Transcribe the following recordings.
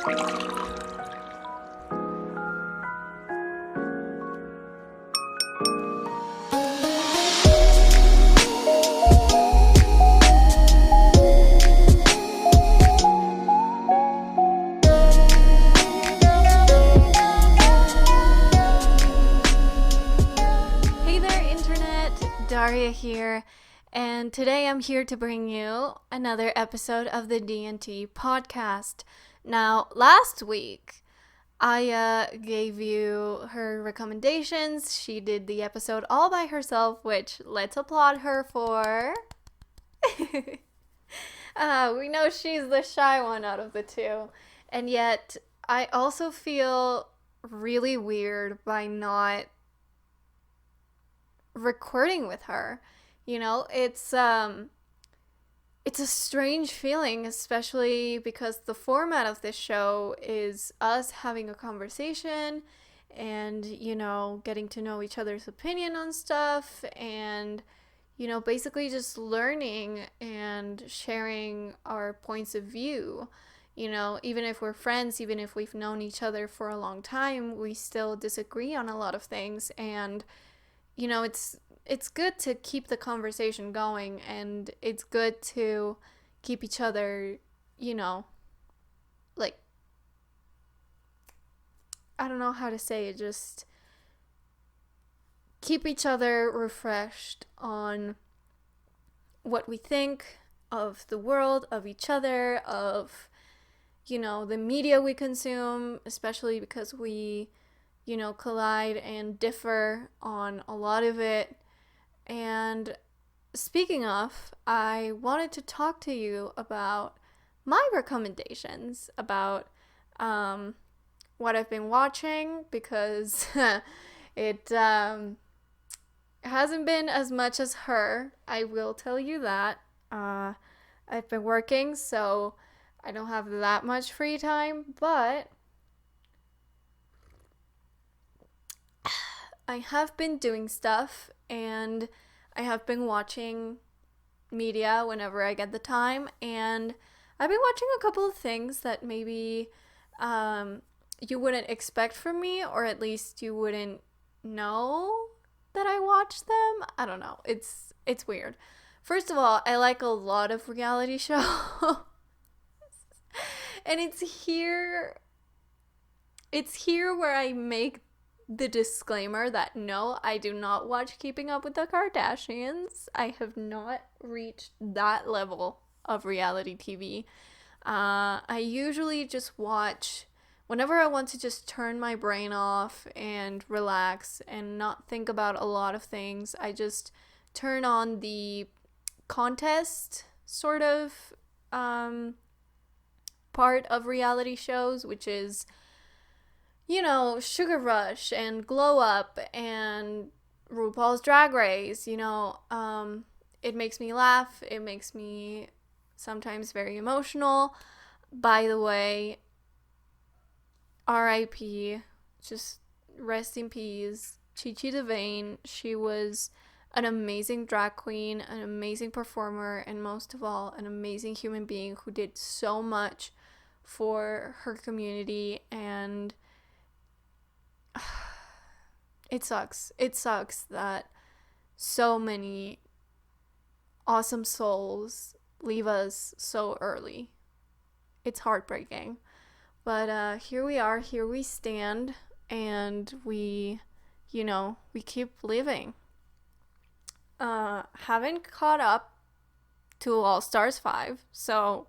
Daria here, and today I'm here to bring you another episode of the D&T podcast. Now, last week, I gave you her recommendations. She did the episode all by herself, which let's applaud her for. We know she's the shy one out of the two, and yet I also feel really weird by not recording with her. You know, it's a strange feeling, especially because the format of this show is us having a conversation and, you know, getting to know each other's opinion on stuff and, you know, basically just learning and sharing our points of view. You know, even if we're friends, even if we've known each other for a long time, we still disagree on a lot of things, and you know, it's good to keep the conversation going, and it's good to keep each other, you know, like, I don't know how to say it, just keep each other refreshed on what we think of the world, of each other, of, you know, the media we consume, especially because we, you know, collide and differ on a lot of it. And speaking of, I wanted to talk to you about my recommendations, about what I've been watching, because it hasn't been as much as her, I will tell you that. I've been working, so I don't have that much free time, but I have been doing stuff, and I have been watching media whenever I get the time, and I've been watching a couple of things that maybe you wouldn't expect from me, or at least you wouldn't know that I watch them. I don't know. It's weird. First of all, I like a lot of reality shows, and it's here where I make the disclaimer that no, I do not watch Keeping Up with the Kardashians. I have not reached that level of reality TV. I usually just watch whenever I want to just turn my brain off and relax and not think about a lot of things. I just turn on the contest sort of part of reality shows, which is, you know, Sugar Rush and Glow Up and RuPaul's Drag Race. You know, it makes me laugh. It makes me sometimes very emotional. By the way, R.I.P., just rest in peace, Chi-Chi DeVayne. She was an amazing drag queen, an amazing performer, and most of all, an amazing human being who did so much for her community, and it sucks. It sucks that so many awesome souls leave us so early. It's heartbreaking. But here we are, here we stand, and we, you know, we keep living. Haven't caught up to All Stars 5, so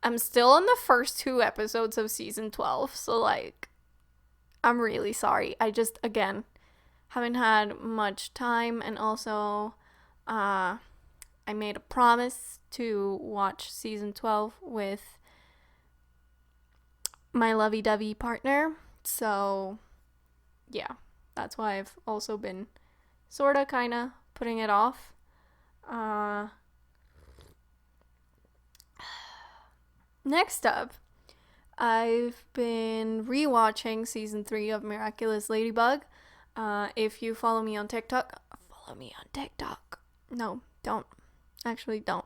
I'm still on the first 2 episodes of season 12, so like, I'm really sorry. I just, again, haven't had much time, and also I made a promise to watch season 12 with my lovey-dovey partner, so yeah, that's why I've also been sorta, kinda putting it off. Next up, I've been rewatching season 3 of Miraculous Ladybug. If you follow me on TikTok, no, don't, actually don't,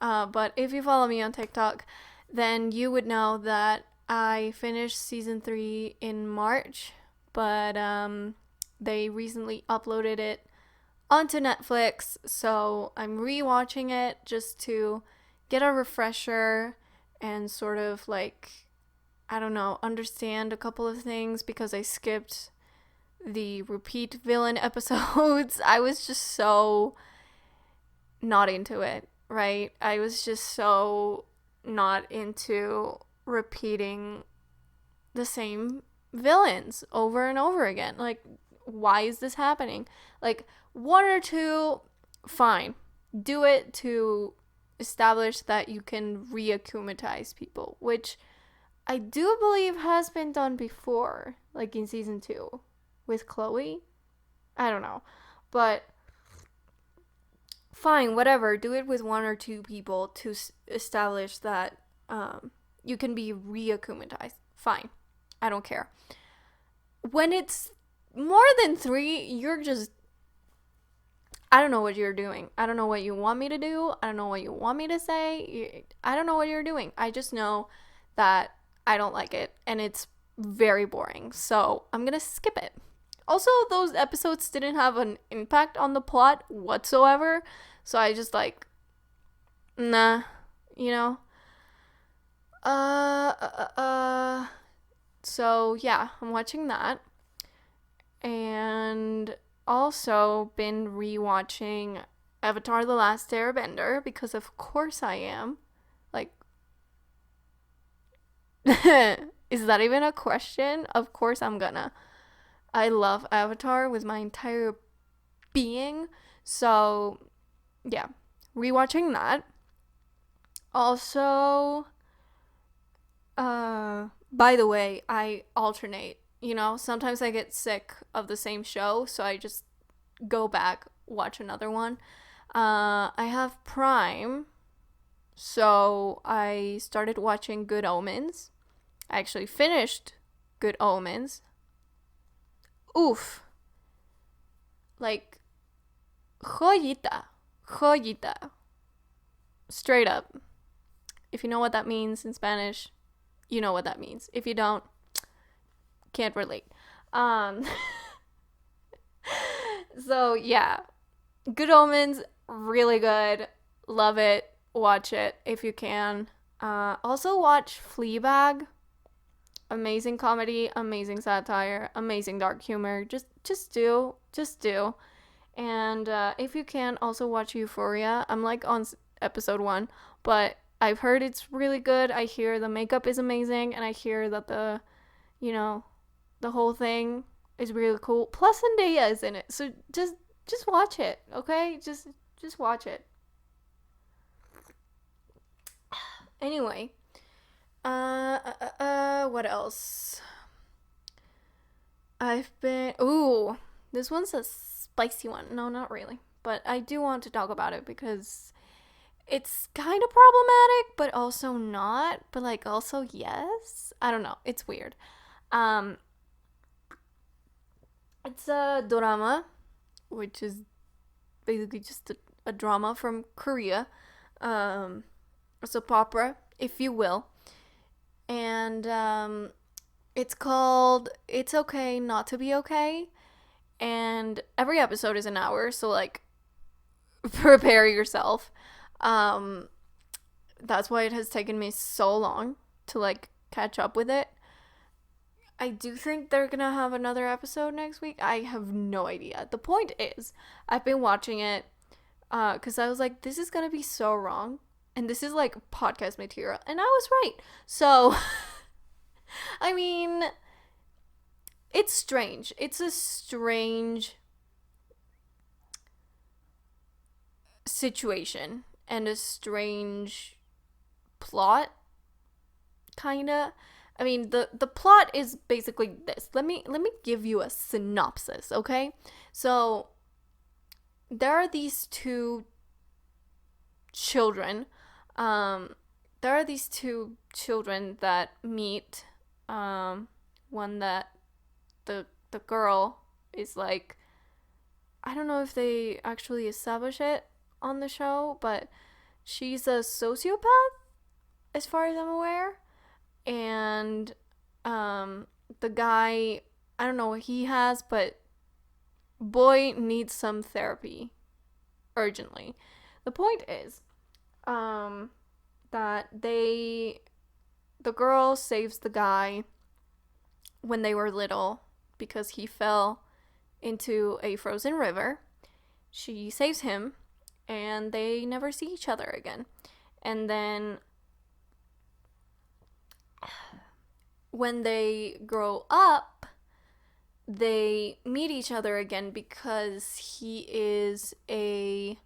but if you follow me on TikTok, then you would know that I finished season 3 in March, but they recently uploaded it onto Netflix, so I'm rewatching it just to get a refresher and sort of like, I don't know, understand a couple of things because I skipped the repeat villain episodes. I was just so not into it, right? I was just so not into repeating the same villains over and over again. Like, why is this happening? Like, one or two, fine. Do it to establish that you can reaccumatize people, which I do believe has been done before, like in season 2 with Chloe. I don't know. But fine, whatever. Do it with one or two people to establish that you can be reacclimatized. Fine. I don't care. When it's more than 3, you're just... I don't know what you're doing. I don't know what you want me to do. I don't know what you want me to say. I don't know what you're doing. I just know that I don't like it, and it's very boring. So I'm gonna skip it. Also, those episodes didn't have an impact on the plot whatsoever. So I just like, nah, you know? So yeah, I'm watching that. And also been rewatching Avatar: The Last Airbender because of course I am. Like, is that even a question? Of course I'm gonna. I love Avatar with my entire being. So, yeah, rewatching that. Also, by the way, I alternate. You know, sometimes I get sick of the same show, so I just go back, watch another one. I have Prime, so I started watching Good Omens. I actually finished Good Omens. Oof. Like, joyita. Joyita. Straight up. If you know what that means in Spanish, you know what that means. If you don't, can't relate. So yeah, Good Omens, really good. Love it. Watch it if you can. Also watch Fleabag. Amazing comedy, amazing satire, amazing dark humor. Just do. And if you can, also watch Euphoria. I'm like on episode 1, but I've heard it's really good. I hear the makeup is amazing, and I hear that the whole thing is really cool. Plus Zendaya is in it, so just watch it, okay? Just watch it. Anyway, what else? This one's a spicy one. No, not really, but I do want to talk about it because it's kind of problematic, but also not, but like also yes. I don't know. It's weird. It's a drama, which is basically just a drama from Korea. A soap opera, if you will. And it's called It's Okay Not to Be Okay. And every episode is an hour, so like prepare yourself. That's why it has taken me so long to like catch up with it. I do think they're gonna have another episode next week. I have no idea. The point is, I've been watching it because I was like, this is gonna be so wrong. And this is like podcast material. And I was right. So, I mean, it's strange. It's a strange situation and a strange plot, kinda. I mean, the plot is basically this. Let me give you a synopsis, okay? So there are these two children. There are these two children that meet. One that the girl is like, I don't know if they actually establish it on the show, but she's a sociopath, as far as I'm aware. and the guy, I don't know what he has, but boy needs some therapy urgently. The point is that the girl saves the guy when they were little because he fell into a frozen river. She saves him, and they never see each other again. And then when they grow up, they meet each other again because he is a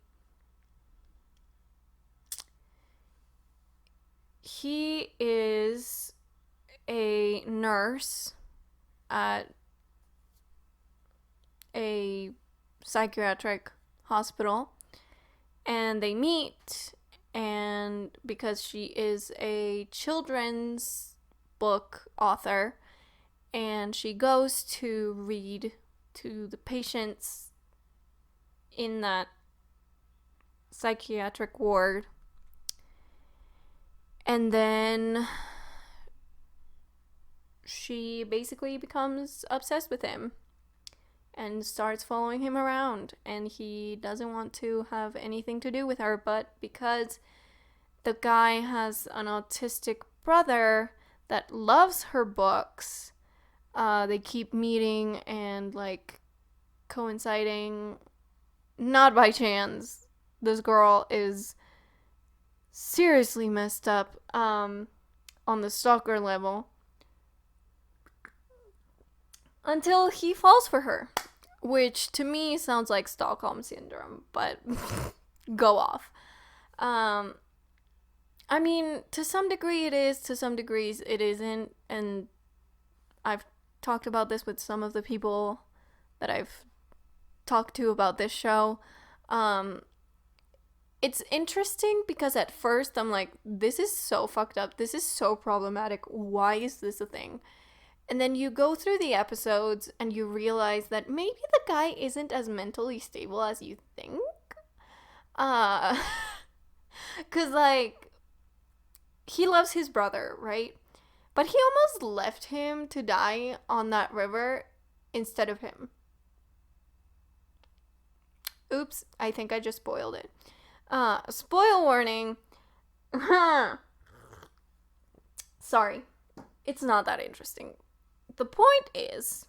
nurse at a psychiatric hospital, and they meet, and because she is a children's book author, and she goes to read to the patients in that psychiatric ward, and then she basically becomes obsessed with him and starts following him around, and he doesn't want to have anything to do with her, but because the guy has an autistic brother that loves her books, they keep meeting and like coinciding, not by chance. This girl is seriously messed up on the stalker level, until he falls for her, which to me sounds like Stockholm Syndrome, but go off. I mean, to some degree it is, to some degrees it isn't, and I've talked about this with some of the people that I've talked to about this show. It's interesting because at first I'm like, this is so fucked up, this is so problematic, why is this a thing? And then you go through the episodes and you realize that maybe the guy isn't as mentally stable as you think. Cause like, he loves his brother, right? But he almost left him to die on that river instead of him. Oops, I think I just spoiled it. Spoil warning. Sorry. It's not that interesting. The point is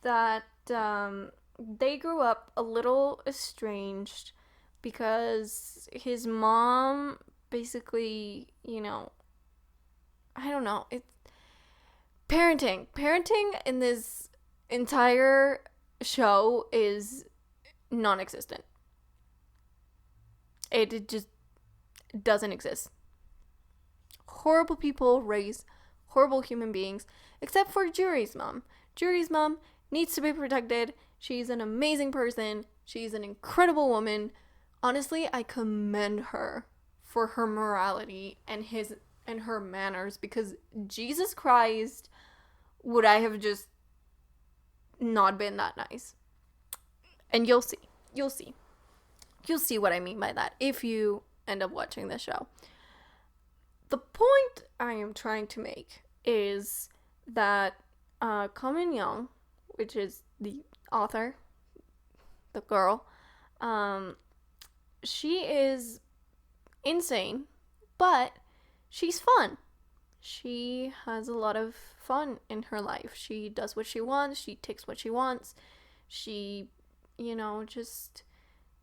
that they grew up a little estranged because his mom basically, I don't know. It's parenting. Parenting in this entire show is non-existent. It just doesn't exist. Horrible people raise horrible human beings, except for Jury's mom. Jury's mom needs to be protected. She's an amazing person. She's an incredible woman. Honestly, I commend her for her morality and her manners, because Jesus Christ, would I have just not been that nice? And you'll see what I mean by that if you end up watching this show. The point I am trying to make is that Common Young, which is the author, the girl, she is insane, but she's fun. She has a lot of fun in her life. She does what she wants. She takes what she wants. She, just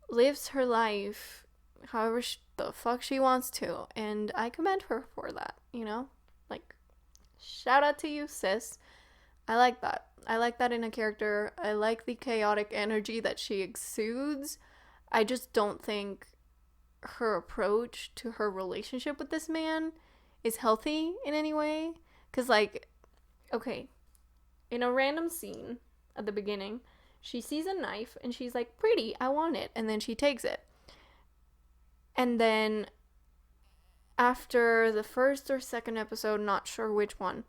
lives her life however the fuck she wants to. And I commend her for that, Like, shout out to you, sis. I like that. I like that in a character. I like the chaotic energy that she exudes. I just don't think her approach to her relationship with this man is healthy in any way. Because, okay, in a random scene at the beginning, she sees a knife and she's like, pretty, I want it. And then she takes it. And then after the first or second episode, not sure which one,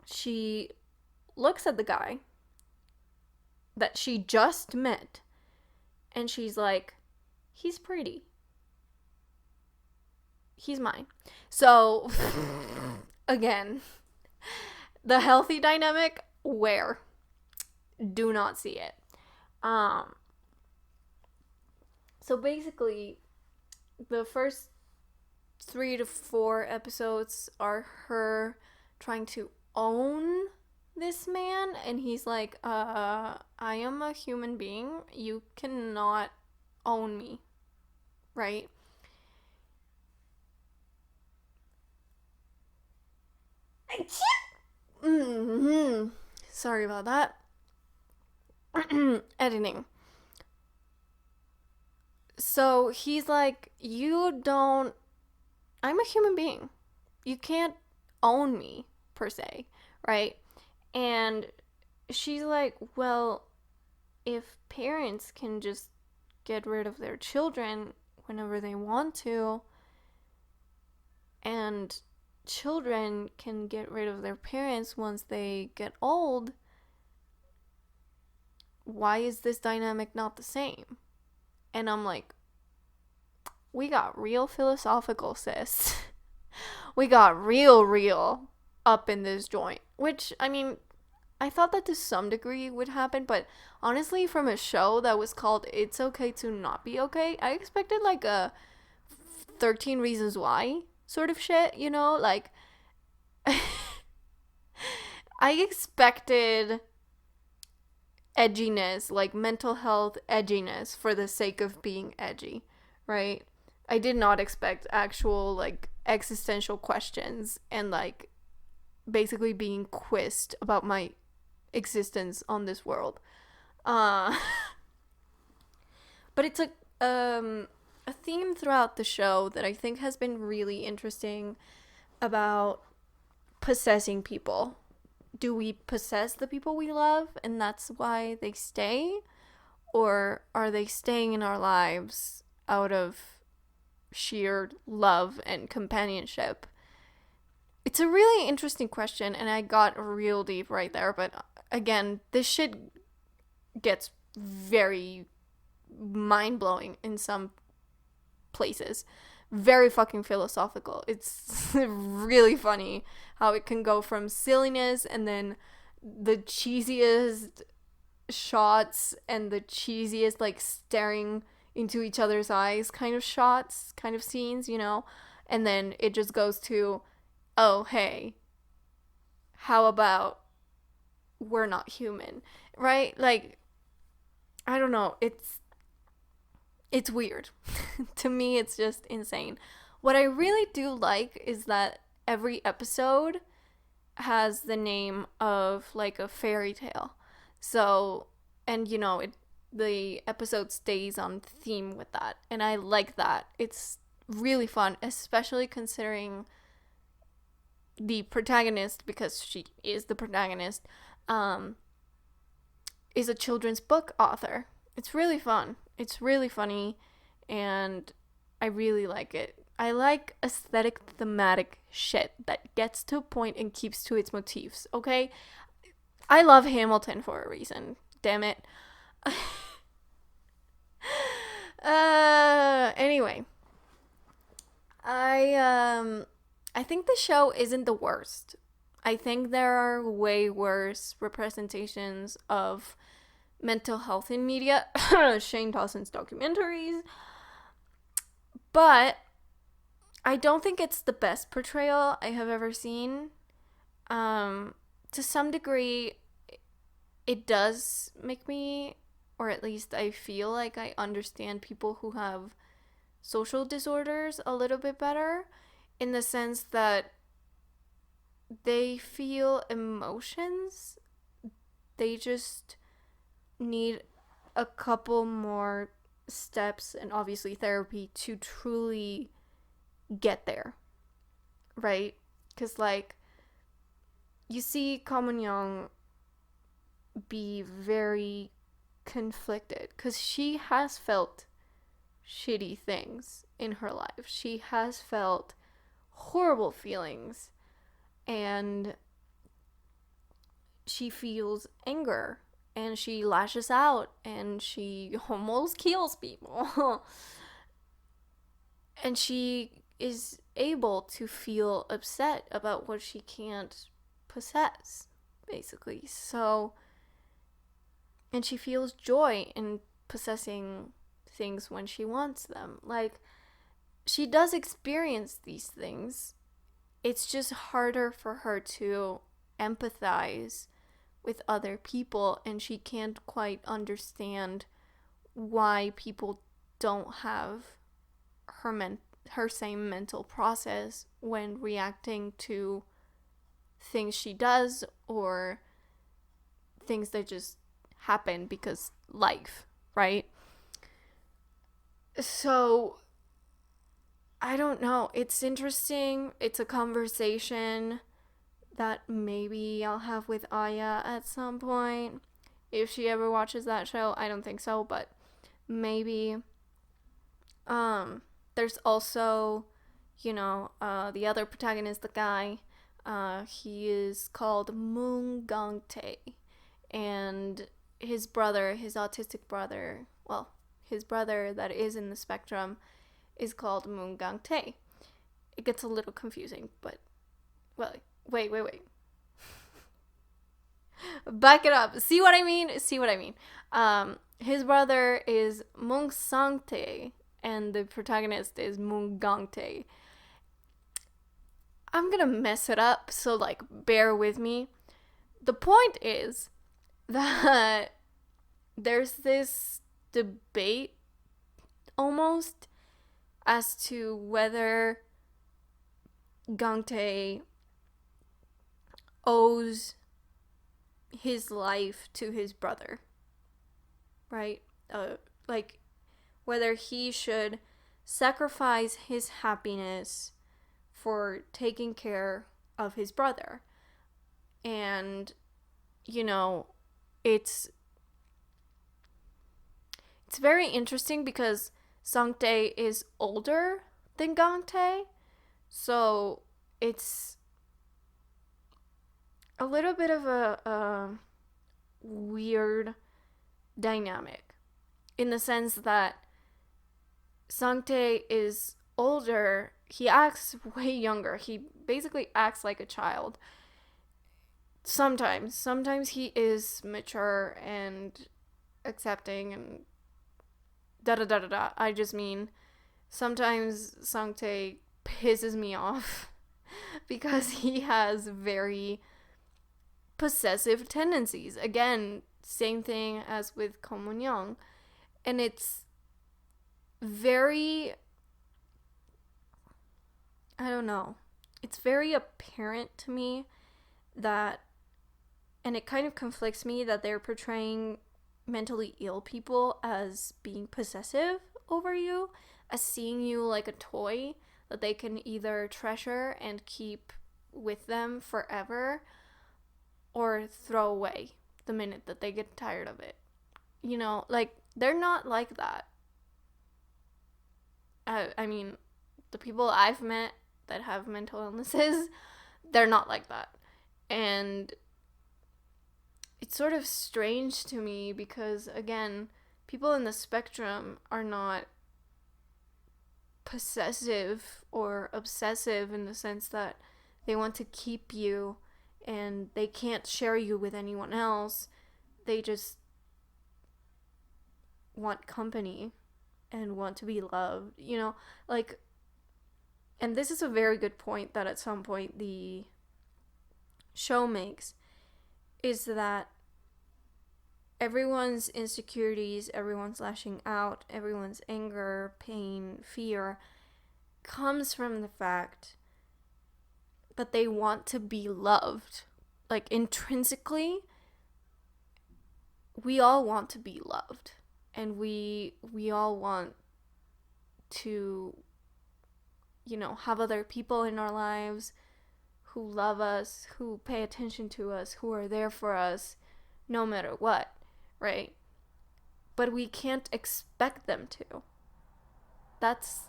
she looks at the guy that she just met and she's like, he's pretty. he's mine. So, again, the healthy dynamic, where? Do not see it. So basically, the first 3 to 4 episodes are her trying to own this man, and he's like, I am a human being. You cannot own me, right? Mm-hmm. Sorry about that. Editing. So he's like, I'm a human being. You can't own me, per se, right? And she's like, well, if parents can just get rid of their children whenever they want to, and children can get rid of their parents once they get old, why is this dynamic not the same? And I'm like, we got real philosophical, sis. We got real up in this joint. Which, I mean, I thought that to some degree would happen, but honestly, from a show that was called It's Okay to Not Be Okay, I expected like a 13 Reasons Why sort of shit, you know? Like, I expected edginess, like mental health edginess for the sake of being edgy, right? I did not expect actual, like, existential questions and, like, basically being quizzed about my existence on this world. But it's a theme throughout the show that I think has been really interesting about possessing people. Do we possess the people we love and that's why they stay? Or are they staying in our lives out of sheer love and companionship? It's a really interesting question, and I got real deep right there, but again, this shit gets very mind-blowing in some places. Very fucking philosophical. It's really funny how it can go from silliness and then the cheesiest shots and the cheesiest, like, staring into each other's eyes kind of shots, kind of scenes, you know? And then it just goes to, oh, hey, how about we're not human, right? Like, I don't know, it's weird. To me, it's just insane. What I really do like is that every episode has the name of, like, a fairy tale. So, and, you know, the episode stays on theme with that. And I like that. It's really fun, especially considering the protagonist, because she is the protagonist, is a children's book author. It's really fun. It's really funny, and I really like it. I like aesthetic, thematic shit that gets to a point and keeps to its motifs, okay? I love Hamilton for a reason. Damn it. Anyway. I think the show isn't the worst. I think there are way worse representations of mental health in media. Shane Dawson's documentaries. But I don't think it's the best portrayal I have ever seen. To some degree, it does make me, or at least I feel like I understand people who have social disorders a little bit better, in the sense that they feel emotions. They just need a couple more steps and obviously therapy to truly get there, right? Because, like, you see Common Young be very conflicted because she has felt shitty things in her life. She has felt horrible feelings, and she feels anger, and she lashes out, and she almost kills people. And she is able to feel upset about what she can't possess, basically. So, and she feels joy in possessing things when she wants them. Like, she does experience these things. It's just harder for her to empathize with other people, and she can't quite understand why people don't have her same mental process when reacting to things she does or things that just happen because life, right? So I don't know. It's interesting. It's a conversation that maybe I'll have with Aya at some point. If she ever watches that show, I don't think so, but maybe. There's also, the other protagonist, the guy, he is called Moon Gangtae, and his brother, his autistic brother, well, his brother that is in the spectrum is called Moon Gangtae. It gets a little confusing, but, well, wait. Back it up. See what I mean? His brother is Moon Sangtae, and the protagonist is Moon Gangtae. I'm gonna mess it up, so, like, bear with me. The point is that there's this debate, almost, as to whether Gangtae owes his life to his brother, right? Like, whether he should sacrifice his happiness for taking care of his brother. And, it's very interesting because Sangtae is older than Gangtae, so it's a little bit of a weird dynamic, in the sense that Sangtae is older. He acts way younger. He basically acts like a child. Sometimes he is mature and accepting and da-da-da-da-da. I just mean, sometimes Sangtae pisses me off because he has very possessive tendencies. Again, same thing as with Komunyoung. And it's very, I don't know, it's very apparent to me that, and it kind of conflicts me, that they're portraying mentally ill people as being possessive over you, as seeing you like a toy that they can either treasure and keep with them forever or throw away the minute that they get tired of it. Like, they're not like that. I mean, the people I've met that have mental illnesses, they're not like that. And it's sort of strange to me because, again, people in the spectrum are not possessive or obsessive in the sense that they want to keep you and they can't share you with anyone else. They just want company and want to be loved, like, and this is a very good point that at some point the show makes, is that everyone's insecurities, everyone's lashing out, everyone's anger, pain, fear comes from the fact that they want to be loved. Like, intrinsically, we all want to be loved. And we all want to, have other people in our lives who love us, who pay attention to us, who are there for us, no matter what, right? But we can't expect them to. That's,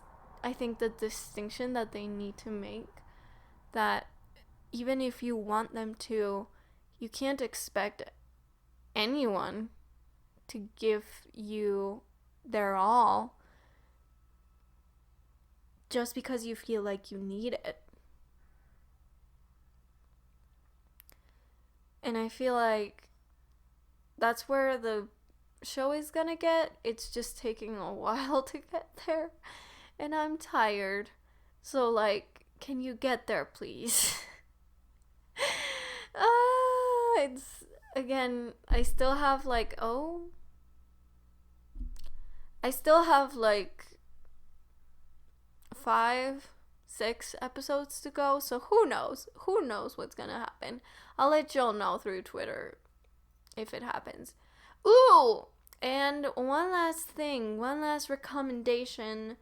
I think, the distinction that they need to make. That even if you want them to, you can't expect anyone to give you their all just because you feel like you need it. And I feel like that's where the show is gonna get. It's just taking a while to get there. And I'm tired. So, like, can you get there, please? It's, again, I still have, like, 5, 6 episodes to go, so who knows what's gonna happen. I'll let y'all know through Twitter if it happens. Ooh, and one last recommendation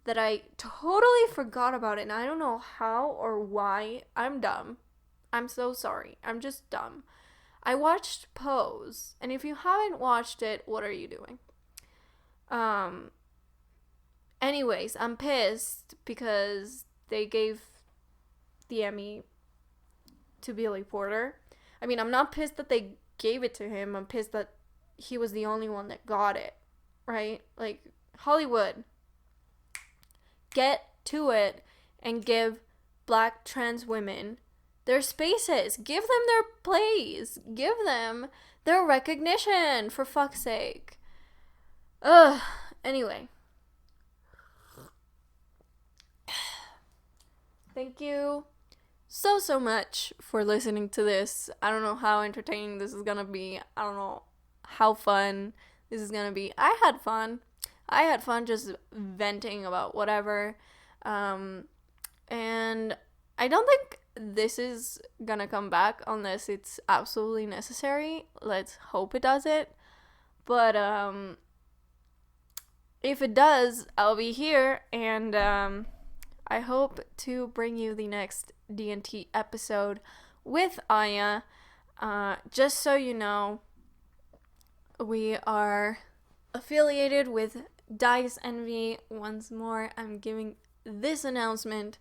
that I totally forgot about, and I don't know how or why. I'm dumb. I'm so sorry. I'm just dumb. I watched Pose, and if you haven't watched it, what are you doing? Anyways, I'm pissed because they gave the Emmy to Billy Porter. I mean, I'm not pissed that they gave it to him. I'm pissed that he was the only one that got it, right? Like, Hollywood, get to it and give Black trans women their spaces. Give them their plays. Give them their recognition, for fuck's sake. Ugh. Anyway. Thank you so much for listening to this. I don't know how entertaining this is gonna be. I don't know how fun this is gonna be. I had fun just venting about whatever. And I don't think this is gonna come back unless it's absolutely necessary. Let's hope it does it. But if it does, I'll be here, and I hope to bring you the next D&T episode with Aya. Just so you know, we are affiliated with Dice Envy. Once more, I'm giving this announcement.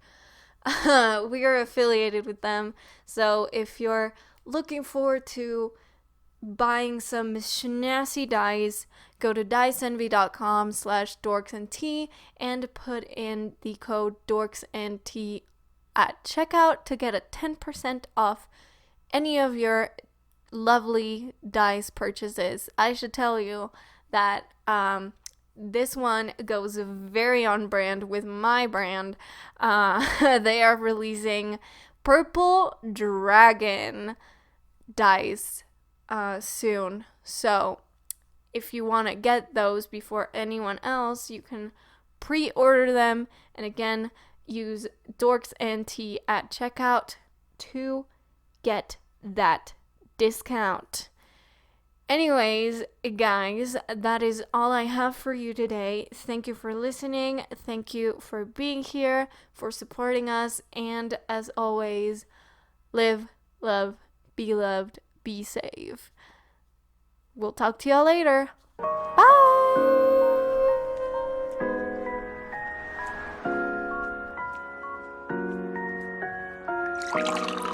We are affiliated with them, so if you're looking forward to buying some snazzy dice, go to diceenvy.com/dorksandtea and put in the code dorksandtea at checkout to get a 10% off any of your lovely dice purchases. I should tell you that this one goes very on brand with my brand. They are releasing Purple Dragon dice soon. So if you want to get those before anyone else, you can pre-order them. And again, use Dorks and Tea at checkout to get that discount. Anyways, guys, that is all I have for you today. Thank you for listening. Thank you for being here, for supporting us. And as always, live, love, be loved, be safe. We'll talk to y'all later. Bye!